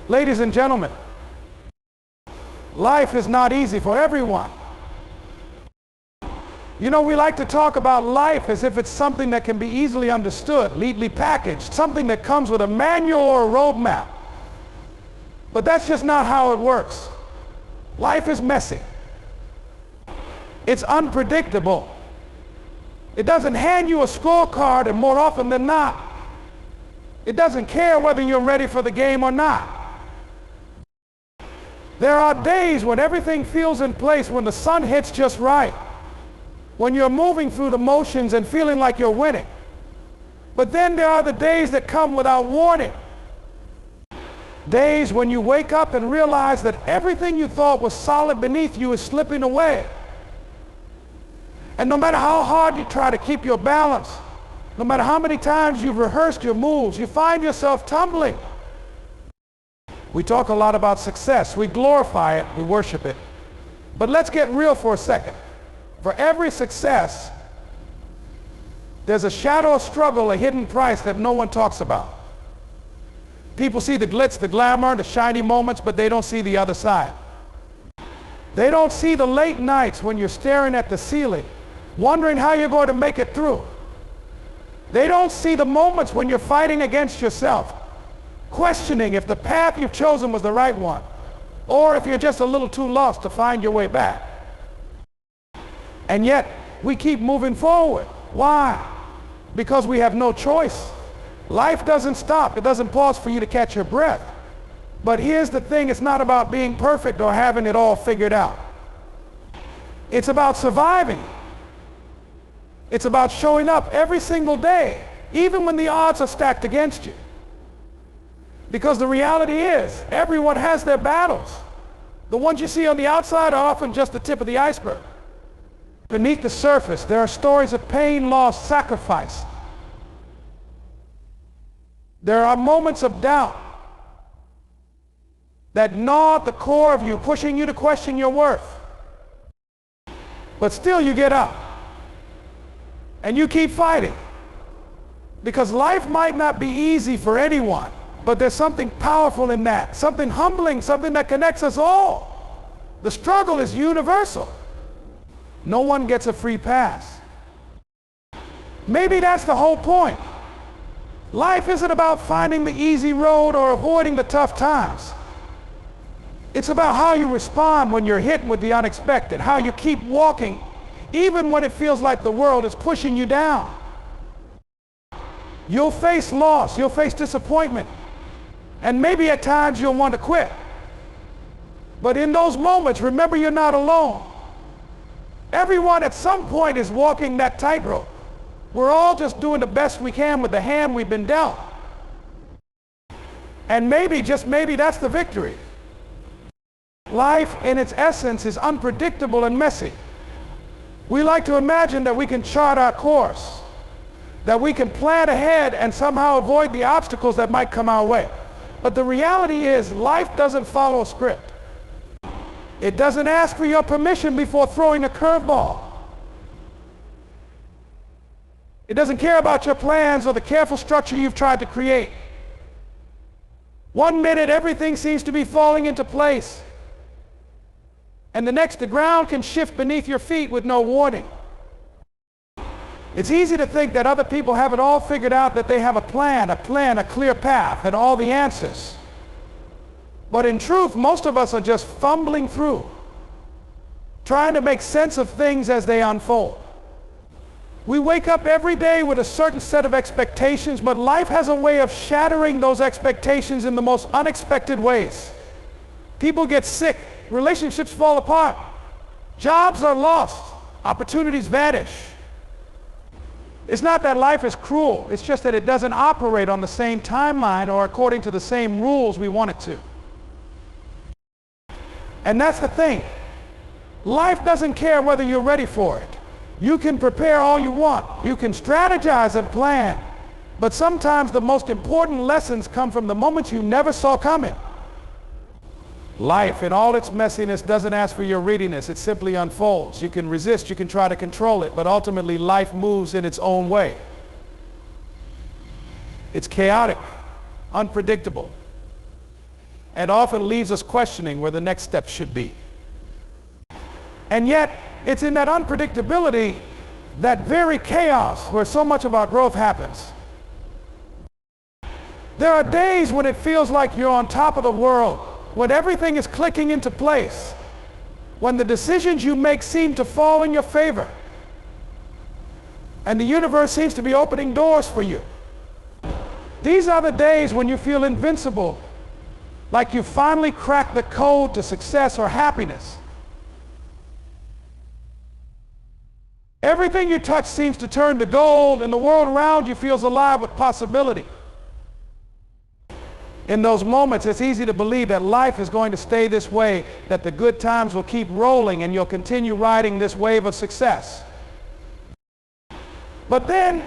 Ladies and gentlemen, life is not easy for everyone. You know, we like to talk about life as if it's something that can be easily understood, neatly packaged, something that comes with a manual or a roadmap. But that's just not how it works. Life is messy. It's unpredictable. It doesn't hand you a scorecard, and more often than not, it doesn't care whether you're ready for the game or not. There are days when everything feels in place, when the sun hits just right, when you're moving through the motions and feeling like you're winning. But then there are the days that come without warning. Days when you wake up and realize that everything you thought was solid beneath you is slipping away. And no matter how hard you try to keep your balance, no matter how many times you've rehearsed your moves, you find yourself tumbling. We talk a lot about success. We glorify it, we worship it. But let's get real for a second. For every success, there's a shadow of struggle, a hidden price that no one talks about. People see the glitz, the glamour, the shiny moments, but they don't see the other side. They don't see the late nights when you're staring at the ceiling, wondering how you're going to make it through. They don't see the moments when you're fighting against yourself, questioning if the path you've chosen was the right one, or if you're just a little too lost to find your way back. And yet, we keep moving forward. Why? Because we have no choice. Life doesn't stop. It doesn't pause for you to catch your breath. But here's the thing, it's not about being perfect or having it all figured out. It's about surviving. It's about showing up every single day, even when the odds are stacked against you. Because the reality is, everyone has their battles. The ones you see on the outside are often just the tip of the iceberg. Beneath the surface, there are stories of pain, loss, sacrifice. There are moments of doubt that gnaw at the core of you, pushing you to question your worth. But still you get up and you keep fighting. Because life might not be easy for anyone, but there's something powerful in that, something humbling, something that connects us all. The struggle is universal. No one gets a free pass. Maybe that's the whole point. Life isn't about finding the easy road or avoiding the tough times. It's about how you respond when you're hit with the unexpected, how you keep walking even when it feels like the world is pushing you down. You'll face loss, you'll face disappointment, and maybe at times you'll want to quit. But in those moments, remember you're not alone. Everyone at some point is walking that tightrope. We're all just doing the best we can with the hand we've been dealt. And maybe, just maybe, that's the victory. Life in its essence is unpredictable and messy. We like to imagine that we can chart our course, that we can plan ahead and somehow avoid the obstacles that might come our way. But the reality is, life doesn't follow a script. It doesn't ask for your permission before throwing a curveball. It doesn't care about your plans or the careful structure you've tried to create. One minute everything seems to be falling into place, and the next the ground can shift beneath your feet with no warning. It's easy to think that other people have it all figured out, that they have a plan, a clear path, and all the answers. But in truth, most of us are just fumbling through, trying to make sense of things as they unfold. We wake up every day with a certain set of expectations, but life has a way of shattering those expectations in the most unexpected ways. People get sick, relationships fall apart, jobs are lost, opportunities vanish. It's not that life is cruel, it's just that it doesn't operate on the same timeline or according to the same rules we want it to. And that's the thing. Life doesn't care whether you're ready for it. You can prepare all you want. You can strategize and plan. But sometimes the most important lessons come from the moments you never saw coming. Life in all its messiness doesn't ask for your readiness. It simply unfolds. You can resist, you can try to control it, but ultimately life moves in its own way. It's chaotic, unpredictable. and often leaves us questioning where the next step should be. And yet, it's in that unpredictability, that very chaos, where so much of our growth happens. There are days when it feels like you're on top of the world, when everything is clicking into place, when the decisions you make seem to fall in your favor, and the universe seems to be opening doors for you. These are the days when you feel invincible, like you finally cracked the code to success or happiness. Everything you touch seems to turn to gold, and the world around you feels alive with possibility. In those moments, it's easy to believe that life is going to stay this way, that the good times will keep rolling and you'll continue riding this wave of success. But then,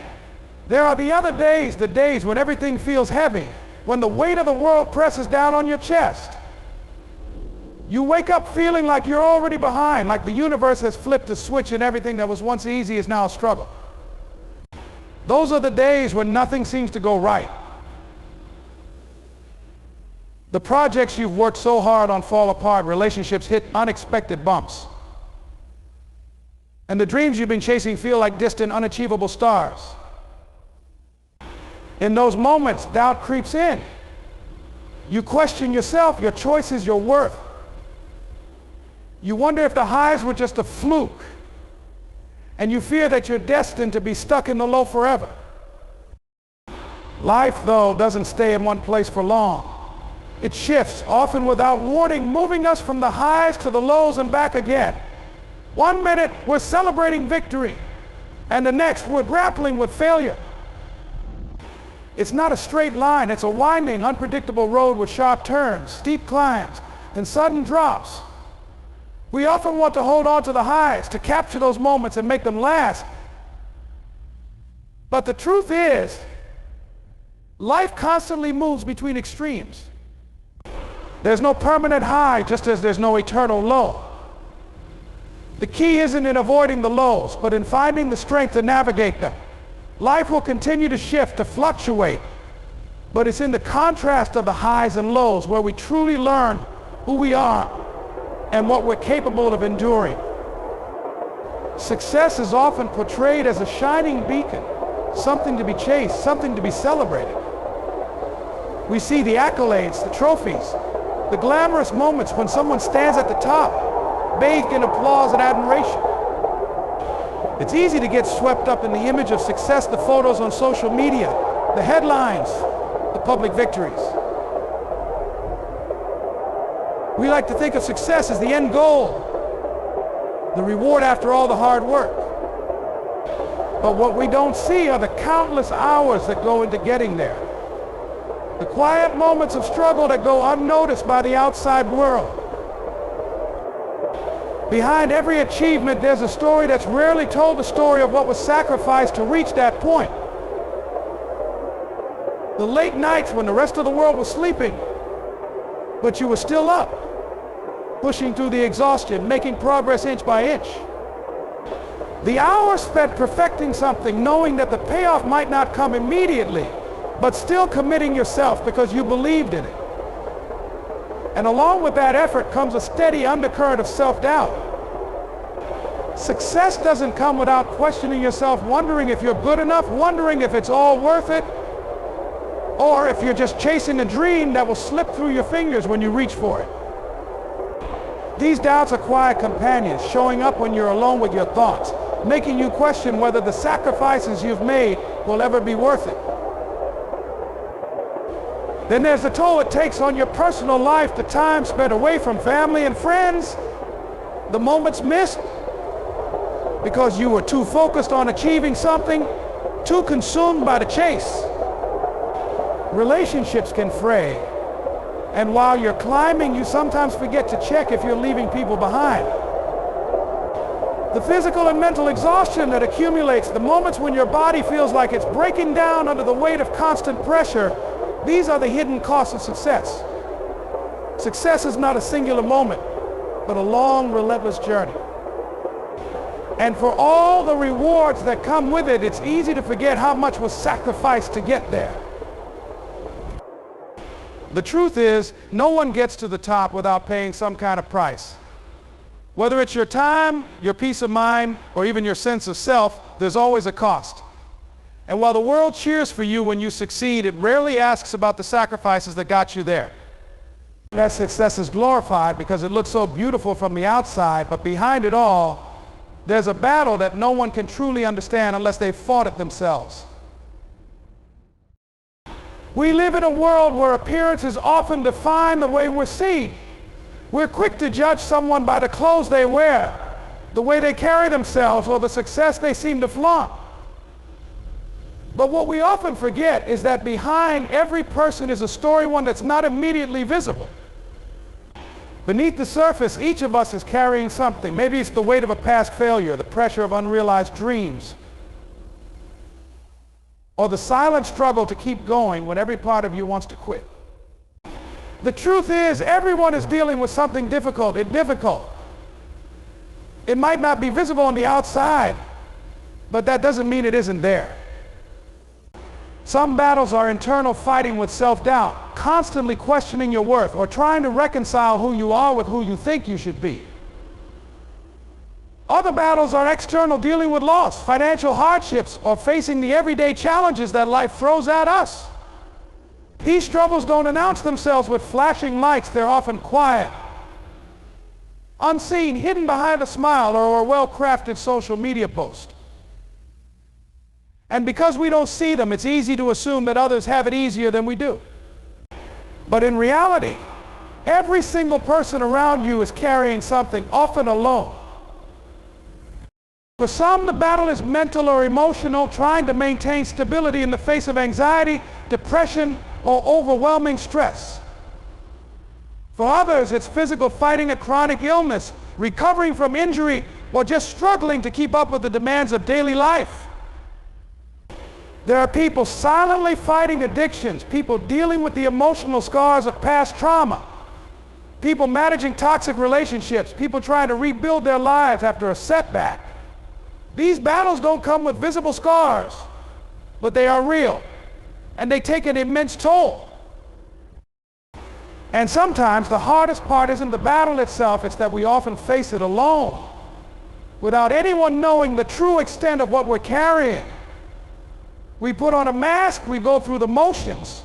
there are the other days, the days when everything feels heavy, when the weight of the world presses down on your chest. You wake up feeling like you're already behind, like the universe has flipped a switch and everything that was once easy is now a struggle. Those are the days when nothing seems to go right. The projects you've worked so hard on fall apart, relationships hit unexpected bumps. And the dreams you've been chasing feel like distant, unachievable stars. In those moments, doubt creeps in. You question yourself, your choices, your worth. You wonder if the highs were just a fluke, and you fear that you're destined to be stuck in the low forever. Life, though, doesn't stay in one place for long. It shifts, often without warning, moving us from the highs to the lows and back again. One minute, we're celebrating victory, and the next, we're grappling with failure. It's not a straight line. It's a winding, unpredictable road with sharp turns, steep climbs, and sudden drops. We often want to hold on to the highs, to capture those moments and make them last. But the truth is, life constantly moves between extremes. There's no permanent high, just as there's no eternal low. The key isn't in avoiding the lows, but in finding the strength to navigate them. Life will continue to shift, to fluctuate, but it's in the contrast of the highs and lows where we truly learn who we are and what we're capable of enduring. Success is often portrayed as a shining beacon, something to be chased, something to be celebrated. We see the accolades, the trophies, the glamorous moments when someone stands at the top, bathed in applause and admiration. It's easy to get swept up in the image of success, the photos on social media, the headlines, the public victories. We like to think of success as the end goal, the reward after all the hard work. But what we don't see are the countless hours that go into getting there. The quiet moments of struggle that go unnoticed by the outside world. Behind every achievement, there's a story that's rarely told, the story of what was sacrificed to reach that point. The late nights when the rest of the world was sleeping, but you were still up, pushing through the exhaustion, making progress inch by inch. The hours spent perfecting something, knowing that the payoff might not come immediately, but still committing yourself because you believed in it. And along with that effort comes a steady undercurrent of self-doubt. Success doesn't come without questioning yourself, wondering if you're good enough, wondering if it's all worth it, or if you're just chasing a dream that will slip through your fingers when you reach for it. These doubts are quiet companions, showing up when you're alone with your thoughts, making you question whether the sacrifices you've made will ever be worth it. Then there's the toll it takes on your personal life, the time spent away from family and friends, the moments missed because you were too focused on achieving something, too consumed by the chase. Relationships can fray, and while you're climbing, you sometimes forget to check if you're leaving people behind. The physical and mental exhaustion that accumulates, the moments when your body feels like it's breaking down under the weight of constant pressure, these are the hidden costs of success. Success is not a singular moment, but a long, relentless journey. And for all the rewards that come with it, it's easy to forget how much was sacrificed to get there. The truth is, no one gets to the top without paying some kind of price. Whether it's your time, your peace of mind, or even your sense of self, there's always a cost. And while the world cheers for you when you succeed, it rarely asks about the sacrifices that got you there. That success is glorified because it looks so beautiful from the outside, but behind it all, there's a battle that no one can truly understand unless they've fought it themselves. We live in a world where appearances often define the way we're seen. We're quick to judge someone by the clothes they wear, the way they carry themselves, or the success they seem to flaunt. But what we often forget is that behind every person is a story, one that's not immediately visible. Beneath the surface, each of us is carrying something. Maybe it's the weight of a past failure, the pressure of unrealized dreams, or the silent struggle to keep going when every part of you wants to quit. The truth is, everyone is dealing with something difficult. It might not be visible on the outside, but that doesn't mean it isn't there. Some battles are internal fighting with self-doubt, constantly questioning your worth, or trying to reconcile who you are with who you think you should be. Other battles are external, dealing with loss, financial hardships, or facing the everyday challenges that life throws at us. These struggles don't announce themselves with flashing lights. They're often quiet, unseen, hidden behind a smile or a well-crafted social media post. And because we don't see them, it's easy to assume that others have it easier than we do. But in reality, every single person around you is carrying something, often alone. For some, the battle is mental or emotional, trying to maintain stability in the face of anxiety, depression, or overwhelming stress. For others, it's physical, fighting a chronic illness, recovering from injury, or just struggling to keep up with the demands of daily life. There are people silently fighting addictions, people dealing with the emotional scars of past trauma, people managing toxic relationships, people trying to rebuild their lives after a setback. These battles don't come with visible scars, but they are real, and they take an immense toll. And sometimes the hardest part isn't the battle itself, it's that we often face it alone, without anyone knowing the true extent of what we're carrying. We put on a mask, we go through the motions,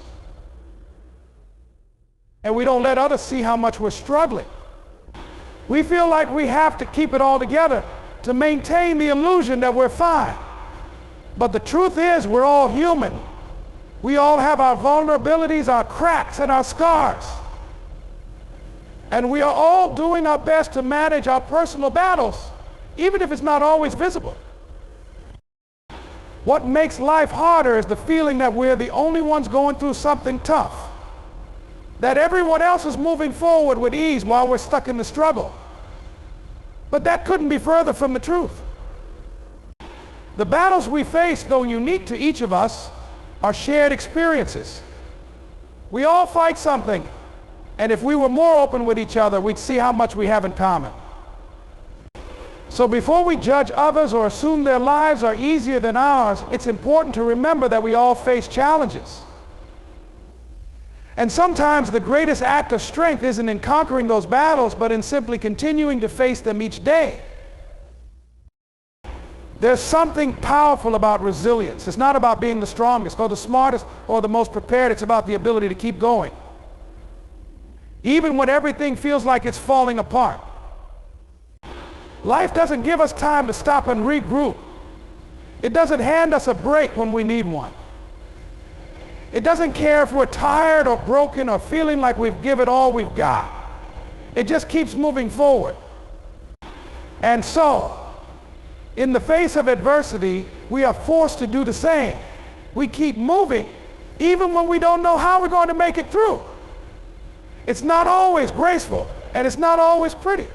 and we don't let others see how much we're struggling. We feel like we have to keep it all together to maintain the illusion that we're fine. But the truth is, we're all human. We all have our vulnerabilities, our cracks, and our scars. And we are all doing our best to manage our personal battles, even if it's not always visible. What makes life harder is the feeling that we're the only ones going through something tough, that everyone else is moving forward with ease while we're stuck in the struggle. But that couldn't be further from the truth. The battles we face, though unique to each of us, are shared experiences. We all fight something, and if we were more open with each other, we'd see how much we have in common. So before we judge others or assume their lives are easier than ours, it's important to remember that we all face challenges. And sometimes the greatest act of strength isn't in conquering those battles, but in simply continuing to face them each day. There's something powerful about resilience. It's not about being the strongest or the smartest or the most prepared. It's about the ability to keep going, even when everything feels like it's falling apart. Life doesn't give us time to stop and regroup. It doesn't hand us a break when we need one. It doesn't care if we're tired or broken or feeling like we've given all we've got. It just keeps moving forward. And so, in the face of adversity, we are forced to do the same. We keep moving, even when we don't know how we're going to make it through. It's not always graceful, and it's not always pretty,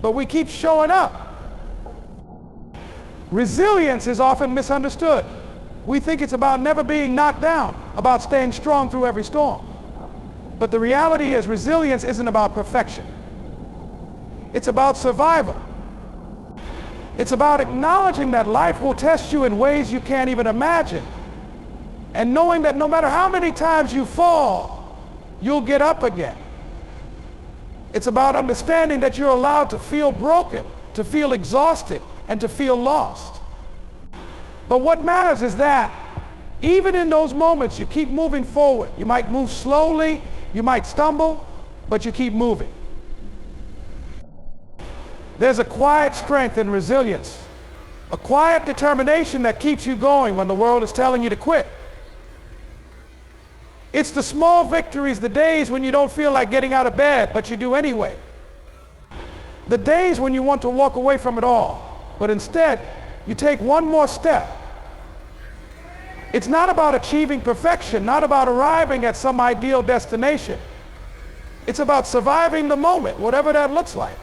but we keep showing up. Resilience is often misunderstood. We think it's about never being knocked down, about staying strong through every storm. But the reality is, resilience isn't about perfection. It's about survival. It's about acknowledging that life will test you in ways you can't even imagine, and knowing that no matter how many times you fall, you'll get up again. It's about understanding that you're allowed to feel broken, to feel exhausted, and to feel lost. But what matters is that even in those moments, you keep moving forward. You might move slowly, you might stumble, but you keep moving. There's a quiet strength and resilience, a quiet determination that keeps you going when the world is telling you to quit. It's the small victories, the days when you don't feel like getting out of bed, but you do anyway. The days when you want to walk away from it all, but instead, you take one more step. It's not about achieving perfection, not about arriving at some ideal destination. It's about surviving the moment, whatever that looks like.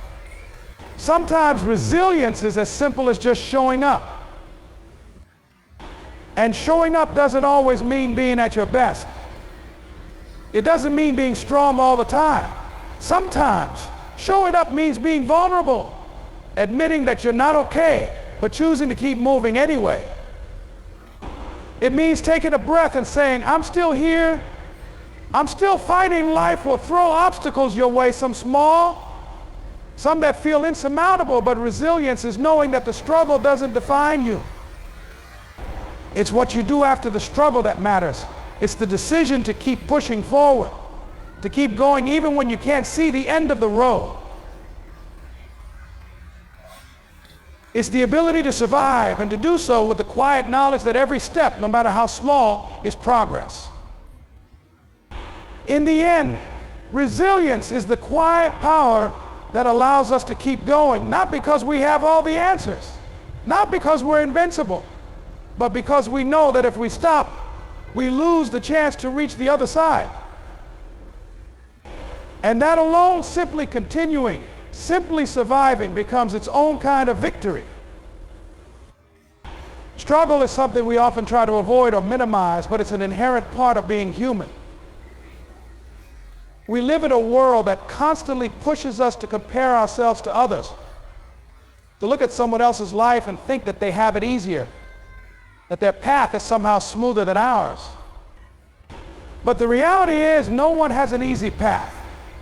Sometimes resilience is as simple as just showing up. And showing up doesn't always mean being at your best. It doesn't mean being strong all the time. Sometimes showing up means being vulnerable, admitting that you're not okay, but choosing to keep moving anyway. It means taking a breath and saying, I'm still here. I'm still fighting life. Will throw obstacles your way, some small, some that feel insurmountable, but resilience is knowing that the struggle doesn't define you. It's what you do after the struggle that matters. It's the decision to keep pushing forward, to keep going even when you can't see the end of the road. It's the ability to survive and to do so with the quiet knowledge that every step, no matter how small, is progress. In the end, resilience is the quiet power that allows us to keep going, not because we have all the answers, not because we're invincible, but because we know that if we stop, we lose the chance to reach the other side. And that alone, simply continuing, simply surviving, becomes its own kind of victory. Struggle is something we often try to avoid or minimize, but it's an inherent part of being human. We live in a world that constantly pushes us to compare ourselves to others, to look at someone else's life and think that they have it easier, that their path is somehow smoother than ours. But the reality is, no one has an easy path.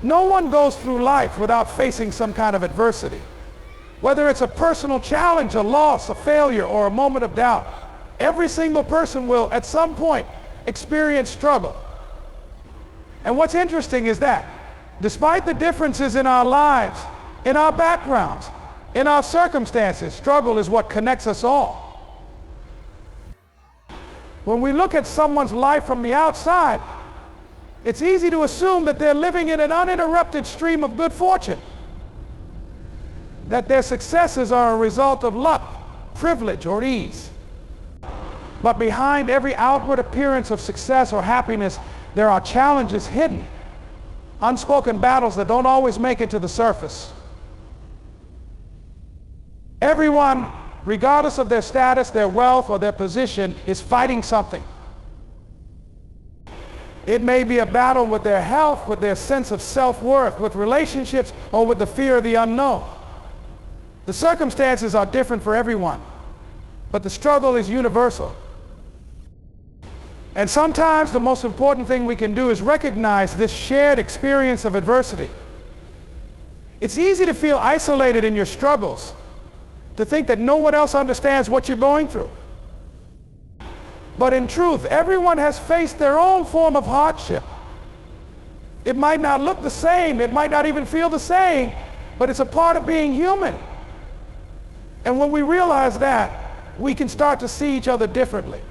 No one goes through life without facing some kind of adversity. Whether it's a personal challenge, a loss, a failure, or a moment of doubt, every single person will, at some point, experience struggle. And what's interesting is that, despite the differences in our lives, in our backgrounds, in our circumstances, struggle is what connects us all. When we look at someone's life from the outside, it's easy to assume that they're living in an uninterrupted stream of good fortune, that their successes are a result of luck, privilege, or ease. But behind every outward appearance of success or happiness, there are challenges hidden, unspoken battles that don't always make it to the surface. Everyone, regardless of their status, their wealth, or their position, is fighting something. It may be a battle with their health, with their sense of self-worth, with relationships, or with the fear of the unknown. The circumstances are different for everyone, but the struggle is universal. And sometimes the most important thing we can do is recognize this shared experience of adversity. It's easy to feel isolated in your struggles, to think that no one else understands what you're going through. But in truth, everyone has faced their own form of hardship. It might not look the same, it might not even feel the same, but it's a part of being human. And when we realize that, we can start to see each other differently.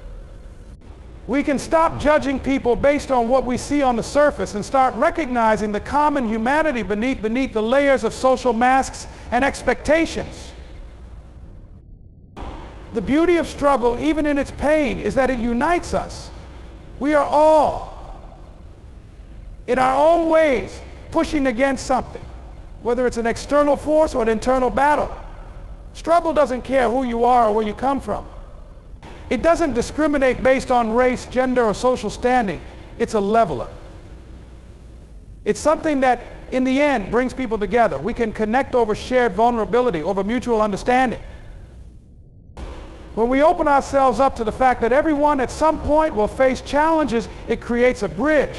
We can stop judging people based on what we see on the surface and start recognizing the common humanity beneath the layers of social masks and expectations. The beauty of struggle, even in its pain, is that it unites us. We are all, in our own ways, pushing against something, whether it's an external force or an internal battle. Struggle doesn't care who you are or where you come from. It doesn't discriminate based on race, gender, or social standing. It's a leveler. It's something that, in the end, brings people together. We can connect over shared vulnerability, over mutual understanding. When we open ourselves up to the fact that everyone at some point will face challenges, it creates a bridge.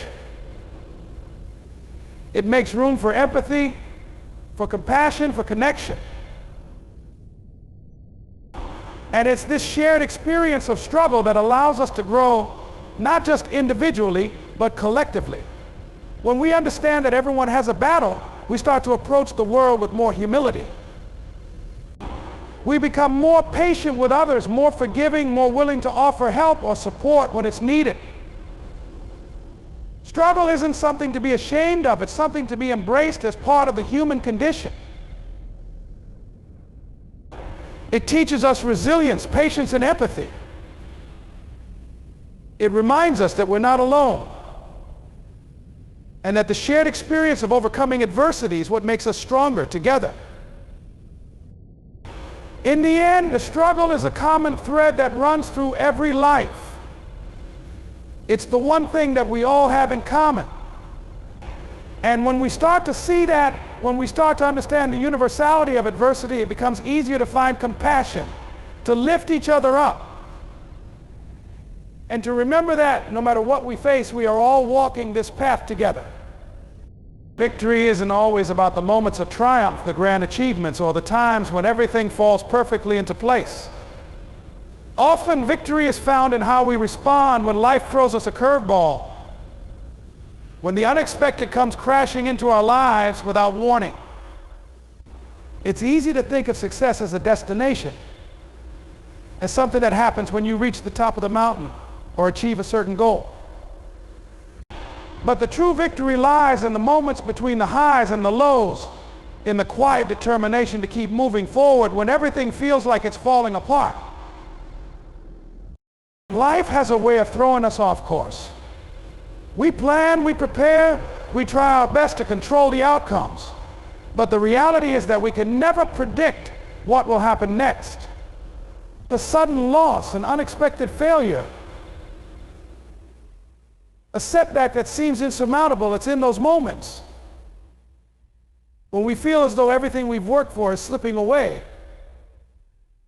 It makes room for empathy, for compassion, for connection. And it's this shared experience of struggle that allows us to grow, not just individually, but collectively. When we understand that everyone has a battle, we start to approach the world with more humility. We become more patient with others, more forgiving, more willing to offer help or support when it's needed. Struggle isn't something to be ashamed of, it's something to be embraced as part of the human condition. It teaches us resilience, patience, and empathy. It reminds us that we're not alone, and that the shared experience of overcoming adversity is what makes us stronger together. In the end, the struggle is a common thread that runs through every life. It's the one thing that we all have in common. And when we start to see that, when we start to understand the universality of adversity, it becomes easier to find compassion, to lift each other up, and to remember that no matter what we face, we are all walking this path together. Victory isn't always about the moments of triumph, the grand achievements, or the times when everything falls perfectly into place. Often victory is found in how we respond when life throws us a curveball, when the unexpected comes crashing into our lives without warning. It's easy to think of success as a destination, as something that happens when you reach the top of the mountain or achieve a certain goal. But the true victory lies in the moments between the highs and the lows, in the quiet determination to keep moving forward when everything feels like it's falling apart. Life has a way of throwing us off course. We plan, we prepare, we try our best to control the outcomes. But the reality is that we can never predict what will happen next. A sudden loss, an unexpected failure, a setback that seems insurmountable, it's in those moments when we feel as though everything we've worked for is slipping away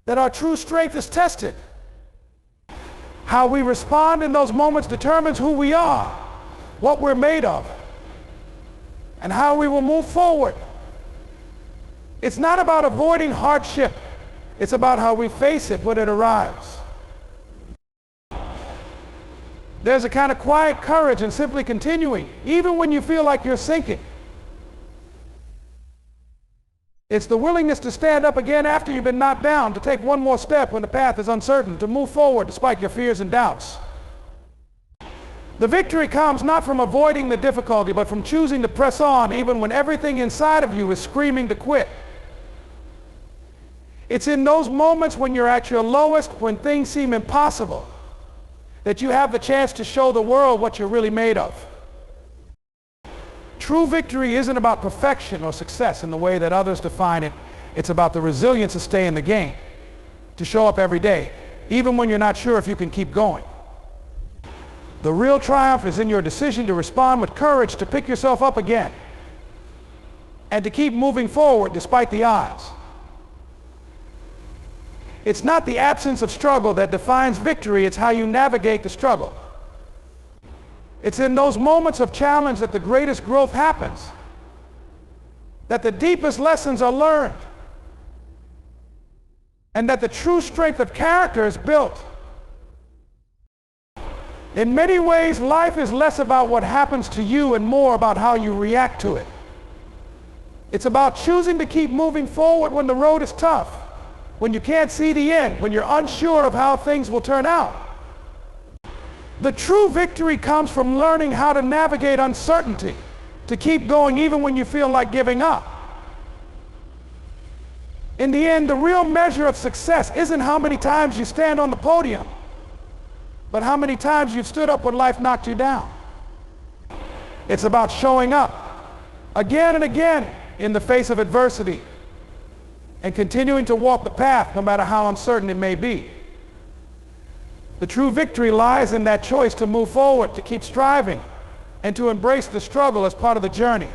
that our true strength is tested. How we respond in those moments determines who we are, what we're made of, and how we will move forward. It's not about avoiding hardship. It's about how we face it when it arrives. There's a kind of quiet courage in simply continuing, even when you feel like you're sinking. It's the willingness to stand up again after you've been knocked down, to take one more step when the path is uncertain, to move forward despite your fears and doubts. The victory comes not from avoiding the difficulty, but from choosing to press on even when everything inside of you is screaming to quit. It's in those moments when you're at your lowest, when things seem impossible, that you have the chance to show the world what you're really made of. True victory isn't about perfection or success in the way that others define it. It's about the resilience to stay in the game, to show up every day, even when you're not sure if you can keep going. The real triumph is in your decision to respond with courage, to pick yourself up again, and to keep moving forward despite the odds. It's not the absence of struggle that defines victory, it's how you navigate the struggle. It's in those moments of challenge that the greatest growth happens, that the deepest lessons are learned, and that the true strength of character is built. In many ways, life is less about what happens to you and more about how you react to it. It's about choosing to keep moving forward when the road is tough, when you can't see the end, when you're unsure of how things will turn out. The true victory comes from learning how to navigate uncertainty, to keep going even when you feel like giving up. In the end, the real measure of success isn't how many times you stand on the podium, but how many times you've stood up when life knocked you down. It's about showing up again and again in the face of adversity and continuing to walk the path no matter how uncertain it may be. The true victory lies in that choice to move forward, to keep striving, and to embrace the struggle as part of the journey.